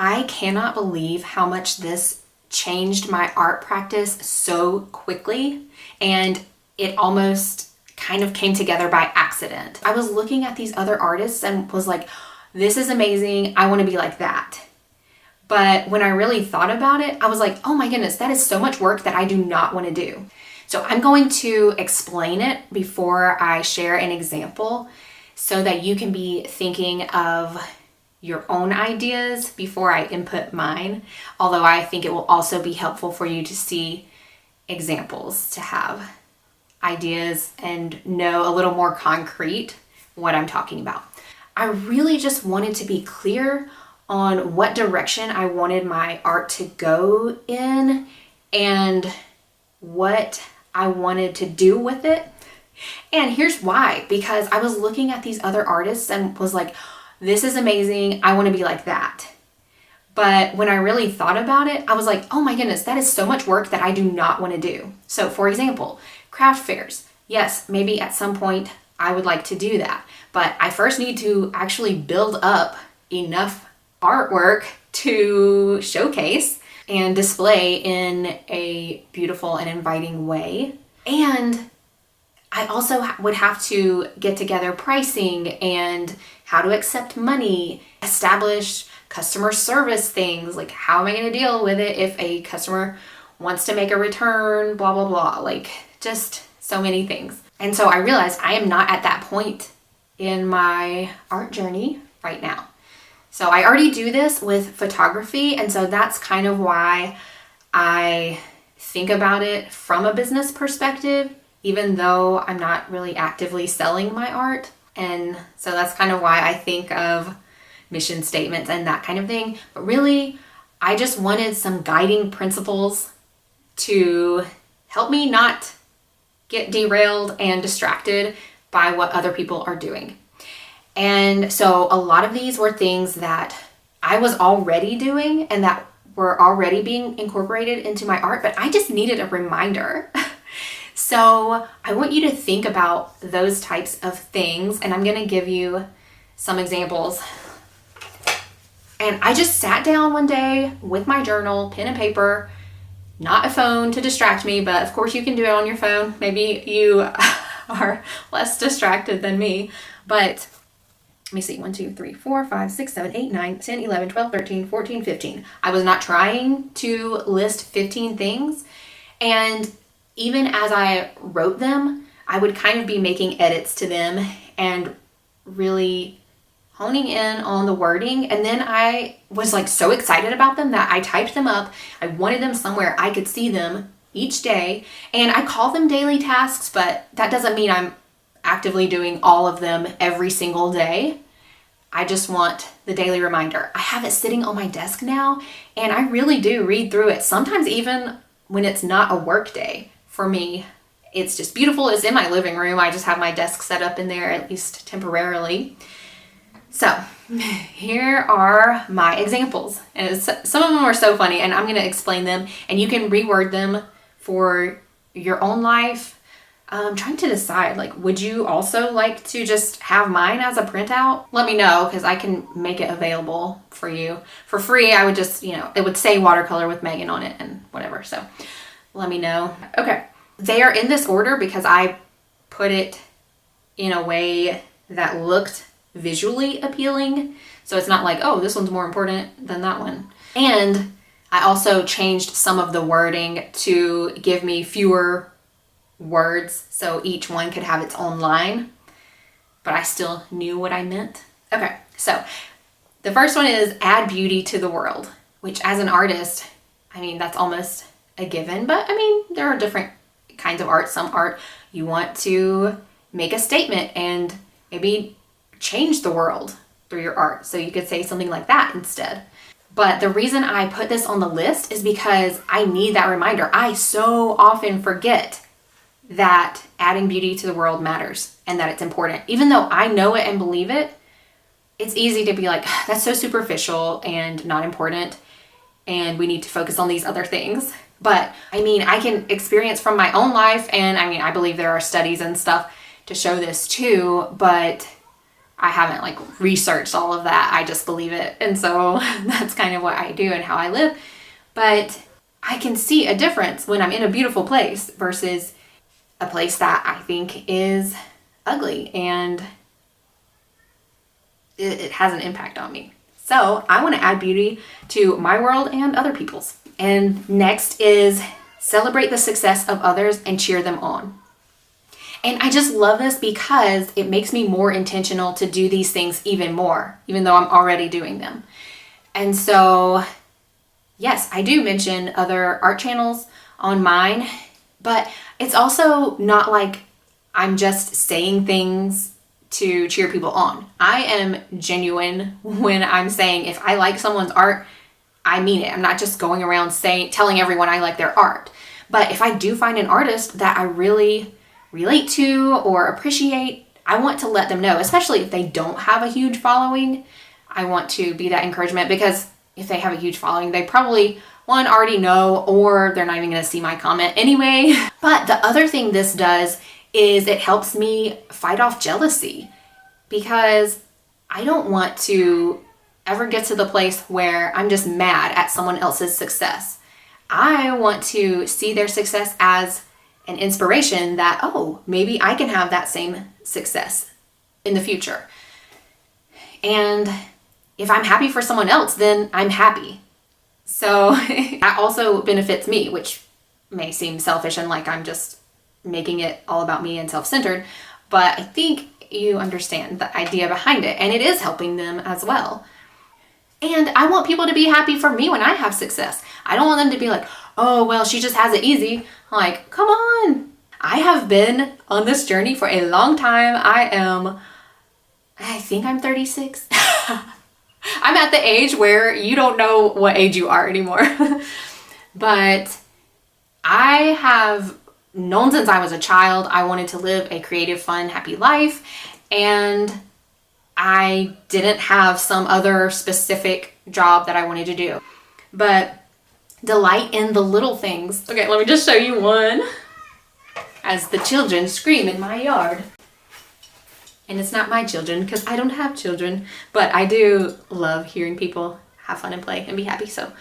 I cannot believe how much this changed my art practice so quickly, and it almost kind of came together by accident. I was looking at these other artists and was like, this is amazing, I want to be like that. But when I really thought about it, I was like, oh my goodness, that is so much work that I do not want to do. So I'm going to explain it before I share an example so that you can be thinking of your own ideas before I input mine. Although I think it will also be helpful for you to see examples, to have ideas and know a little more concrete what I'm talking about. I really just wanted to be clear on what direction I wanted my art to go in and what I wanted to do with it. And here's why, because I was looking at these other artists and was like, this is amazing, I want to be like that. But when I really thought about it, I was like, oh my goodness, that is so much work that I do not want to do. So for example, craft fairs. Yes, maybe at some point I would like to do that, but I first need to actually build up enough artwork to showcase and display in a beautiful and inviting way. And I also would have to get together pricing and how to accept money, establish customer service things, like how am I going to deal with it if a customer wants to make a return, blah, blah, blah, like just so many things. And so I realized I am not at that point in my art journey right now. So I already do this with photography, and so that's kind of why I think about it from a business perspective, even though I'm not really actively selling my art. And so that's kind of why I think of mission statements and that kind of thing. But really, I just wanted some guiding principles to help me not get derailed and distracted by what other people are doing. And so a lot of these were things that I was already doing and that were already being incorporated into my art, but I just needed a reminder. So I want you to think about those types of things, and I'm going to give you some examples. And I just sat down one day with my journal, pen and paper, not a phone to distract me, but of course you can do it on your phone. Maybe you are less distracted than me, but let me see, 1, 2, 3, 4, 5, 6, 7, 8, 9, 10, 11, 12, 13, 14, 15. I was not trying to list 15 things. And even as I wrote them, I would kind of be making edits to them and really honing in on the wording. And then I was like so excited about them that I typed them up. I wanted them somewhere I could see them each day. And I call them daily tasks, but that doesn't mean I'm actively doing all of them every single day. I just want the daily reminder. I have it sitting on my desk now, and I really do read through it. Sometimes even when it's not a work day for me, it's just beautiful. It's in my living room. I just have my desk set up in there, at least temporarily. So here are my examples. And some of them are so funny, and I'm going to explain them, and you can reword them for your own life. I'm trying to decide, like, would you also like to just have mine as a printout? Let me know, because I can make it available for you. For free, I would just, it would say Watercolor with Megan on it and whatever. So let me know. Okay. They are in this order because I put it in a way that looked visually appealing. So it's not like, oh, this one's more important than that one. And I also changed some of the wording to give me fewer words so each one could have its own line, but I still knew what I meant. Okay, so the first one is add beauty to the world, which as an artist, I mean, that's almost a given, but I mean, there are different kinds of art. Some art you want to make a statement and maybe change the world through your art. So you could say something like that instead. But the reason I put this on the list is because I need that reminder. I so often forget that adding beauty to the world matters and that it's important. Even though I know it and believe it, it's easy to be like, that's so superficial and not important, and we need to focus on these other things. But I mean, I can experience from my own life, and I mean, I believe there are studies and stuff to show this too, but I haven't like researched all of that. I just believe it. And so that's kind of what I do and how I live. But I can see a difference when I'm in a beautiful place versus a place that I think is ugly, and it has an impact on me. So I want to add beauty to my world and other people's. And next is celebrate the success of others and cheer them on. And I just love this because it makes me more intentional to do these things even more, even though I'm already doing them. And so, yes, I do mention other art channels on mine, but it's also not like I'm just saying things to cheer people on. I am genuine when I'm saying if I like someone's art, I mean it. I'm not just going around telling everyone I like their art. But if I do find an artist that I really relate to or appreciate, I want to let them know, especially if they don't have a huge following. I want to be that encouragement, because if they have a huge following, they probably, one, already know, or they're not even going to see my comment anyway. But the other thing this does is it helps me fight off jealousy, because I don't want to ever get to the place where I'm just mad at someone else's success. I want to see their success as an inspiration that, oh, maybe I can have that same success in the future. And if I'm happy for someone else, then I'm happy. So that also benefits me, which may seem selfish and like I'm just making it all about me and self-centered, but I think you understand the idea behind it, and it is helping them as well. And I want people to be happy for me when I have success. I don't want them to be like, oh, well, she just has it easy. Like, come on. I have been on this journey for a long time. I think I'm 36. I'm at the age where you don't know what age you are anymore. But I have known since I was a child, I wanted to live a creative, fun, happy life. And I didn't have some other specific job that I wanted to do. But delight in the little things. Okay, let me just show you one. As the children scream in my yard. And it's not my children, because I don't have children. But I do love hearing people have fun and play and be happy. So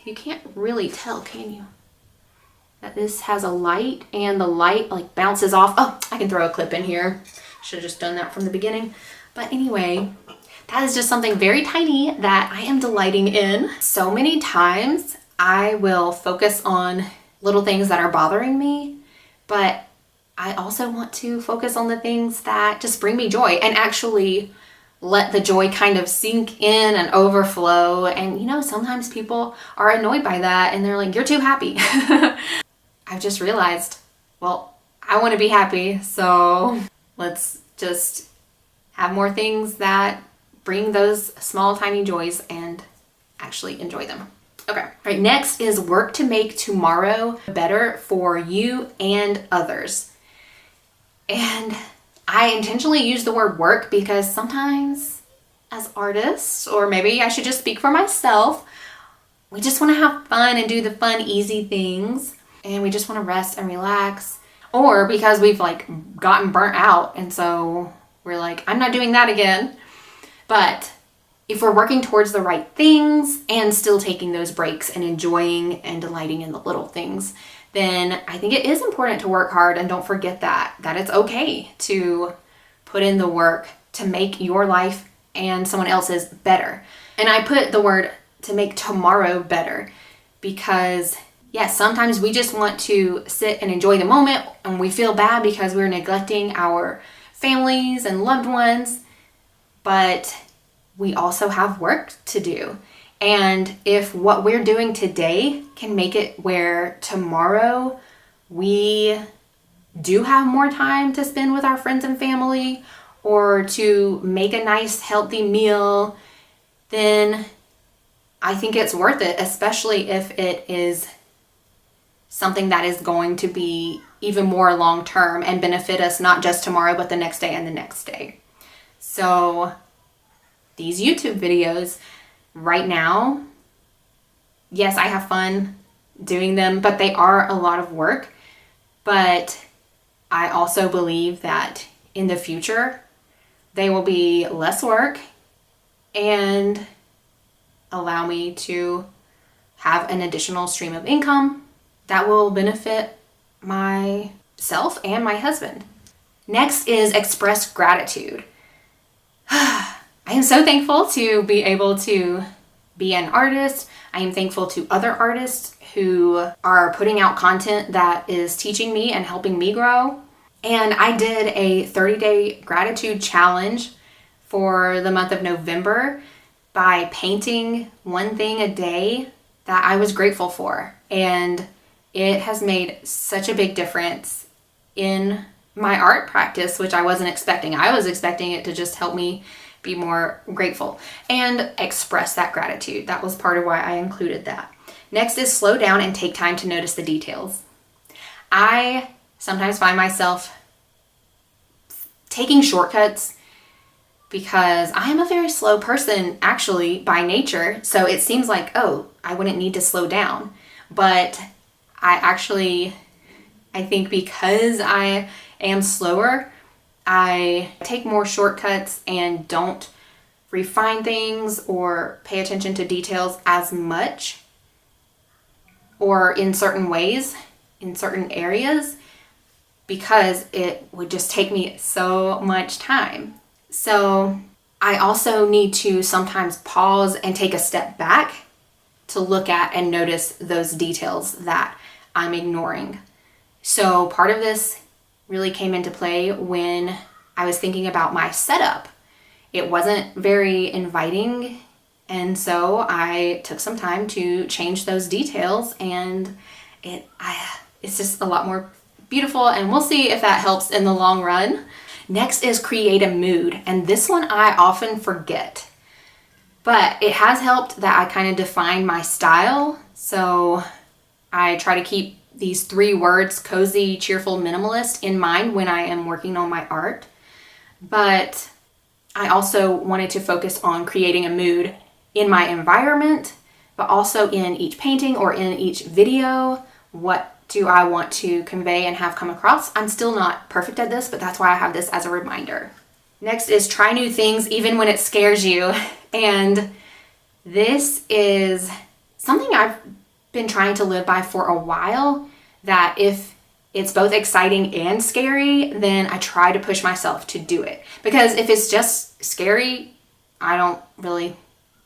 you can't really tell, can you? That this has a light, and the light like bounces off. Oh, I can throw a clip in here. Should have just done that from the beginning. But anyway, that is just something very tiny that I am delighting in. So many times I will focus on little things that are bothering me, but I also want to focus on the things that just bring me joy and actually let the joy kind of sink in and overflow. And sometimes people are annoyed by that and they're like, you're too happy. I've just realized, well, I want to be happy, so let's just have more things that bring those small, tiny joys and actually enjoy them. Okay, all right, next is work to make tomorrow better for you and others. And I intentionally use the word work because sometimes as artists, or maybe I should just speak for myself, we just want to have fun and do the fun, easy things. And we just want to rest and relax. Or because we've like gotten burnt out, and so we're like, I'm not doing that again. But if we're working towards the right things and still taking those breaks and enjoying and delighting in the little things, then I think it is important to work hard, and don't forget that it's okay to put in the work to make your life and someone else's better. And I put the word to make tomorrow better because yes, sometimes we just want to sit and enjoy the moment, and we feel bad because we're neglecting our families and loved ones, but we also have work to do. And if what we're doing today can make it where tomorrow we do have more time to spend with our friends and family, or to make a nice healthy meal, then I think it's worth it, especially if it is something that is going to be even more long-term and benefit us not just tomorrow, but the next day and the next day. So these YouTube videos right now, yes, I have fun doing them, but they are a lot of work. But I also believe that in the future, They will be less work and allow me to have an additional stream of income that will benefit myself and my husband. Next is express gratitude. I am so thankful to be able to be an artist. I am thankful to other artists who are putting out content that is teaching me and helping me grow. And I did a 30-day gratitude challenge for the month of November by painting one thing a day that I was grateful for. And it has made such a big difference in my art practice, which I wasn't expecting. I was expecting it to just help me be more grateful and express that gratitude. That was part of why I included that. Next is slow down and take time to notice the details. I sometimes find myself taking shortcuts because I am a very slow person actually by nature. So it seems like, oh, I wouldn't need to slow down. But I think because I am slower, I take more shortcuts and don't refine things or pay attention to details as much, or in certain ways, in certain areas, because it would just take me so much time. So I also need to sometimes pause and take a step back to look at and notice those details that I'm ignoring. So part of this really came into play when I was thinking about my setup. It wasn't very inviting, and so I took some time to change those details, and it's just a lot more beautiful, and we'll see if that helps in the long run. Next is create a mood, and this one I often forget, but it has helped that I kind of define my style. So I try to keep these 3 words, cozy, cheerful, minimalist, in mind when I am working on my art. But I also wanted to focus on creating a mood in my environment, but also in each painting or in each video. What do I want to convey and have come across? I'm still not perfect at this, but that's why I have this as a reminder. Next is try new things even when it scares you. And this is something I've been trying to live by for a while, that if it's both exciting and scary, then I try to push myself to do it. Because if it's just scary, I don't really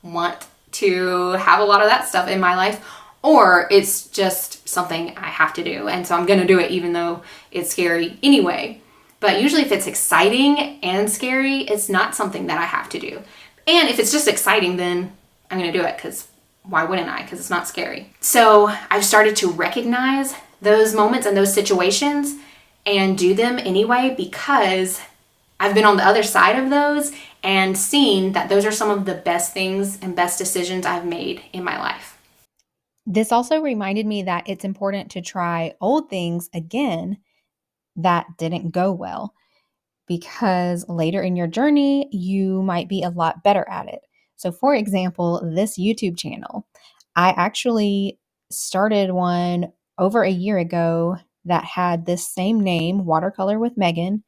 want to have a lot of that stuff in my life, or it's just something I have to do. And so I'm going to do it even though it's scary anyway. But usually if it's exciting and scary, it's not something that I have to do. And if it's just exciting, then I'm going to do it, because why wouldn't I? Because it's not scary. So I've started to recognize those moments and those situations and do them anyway, because I've been on the other side of those and seen that those are some of the best things and best decisions I've made in my life. This also reminded me that it's important to try old things again that didn't go well, because later in your journey, you might be a lot better at it. So, for example, this YouTube channel, I actually started one over a year ago that had this same name, Watercolor with Megan,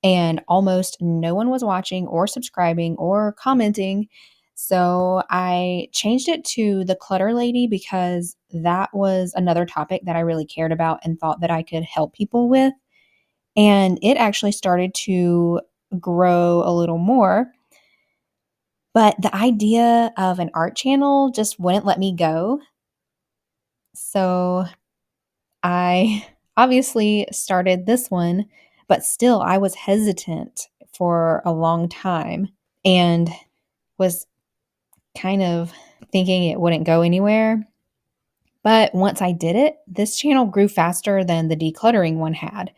and almost no one was watching or subscribing or commenting. So I changed it to The Clutter Lady, because that was another topic that I really cared about and thought that I could help people with. And it actually started to grow a little more. But the idea of an art channel just wouldn't let me go. So I obviously started this one, but still I was hesitant for a long time and was kind of thinking it wouldn't go anywhere. But once I did it, this channel grew faster than the decluttering one had.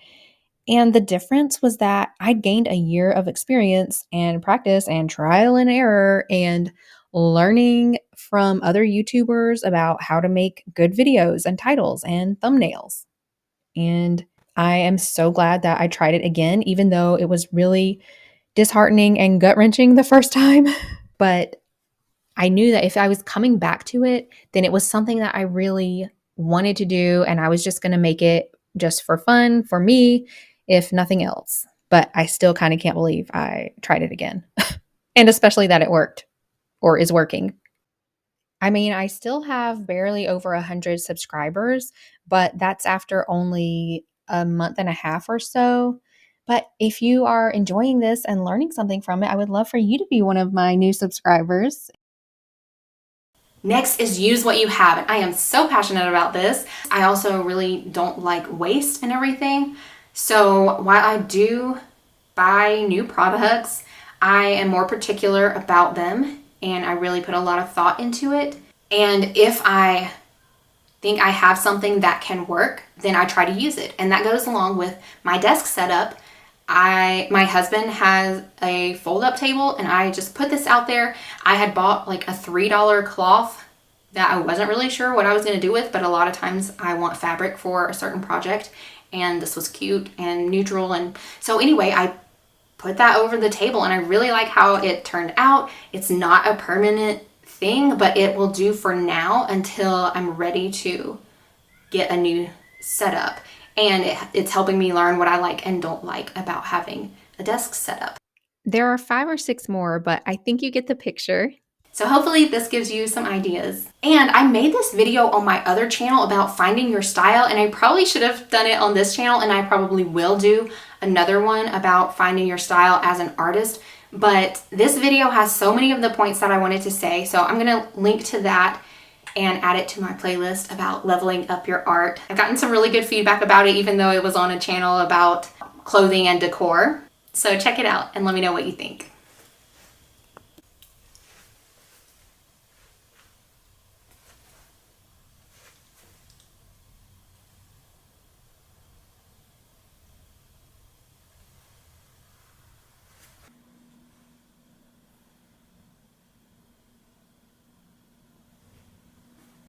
And the difference was that I'd gained a year of experience and practice and trial and error and learning from other YouTubers about how to make good videos and titles and thumbnails. And I am so glad that I tried it again, even though it was really disheartening and gut wrenching the first time. But I knew that if I was coming back to it, then it was something that I really wanted to do. And I was just going to make it just for fun, for me, if nothing else. but I still kind of can't believe I tried it again. And especially that it worked or is working. I mean, I still have barely over 100 subscribers, but that's after only a month and a half or so. But if you are enjoying this and learning something from it, I would love for you to be one of my new subscribers. Next is use what you have. And I am so passionate about this. I also really don't like waste and everything. So while I do buy new products, I am more particular about them and I really put a lot of thought into it. And if I think I have something that can work, then I try to use it. And that goes along with my desk setup. My husband has a fold-up table and I just put this out there. I had bought like a $3 cloth that I wasn't really sure what I was going to do with, but a lot of times I want fabric for a certain project and this was cute and neutral. And so anyway, I put that over the table and I really like how it turned out. It's not a permanent thing, but it will do for now until I'm ready to get a new setup. And it's helping me learn what I like and don't like about having a desk setup. There are 5 or 6 more, but I think you get the picture. So hopefully this gives you some ideas. And I made this video on my other channel about finding your style, and I probably should have done it on this channel, and I probably will do another one about finding your style as an artist. But this video has so many of the points that I wanted to say, so I'm gonna link to that and add it to my playlist about leveling up your art. I've gotten some really good feedback about it, even though it was on a channel about clothing and decor. So check it out and let me know what you think.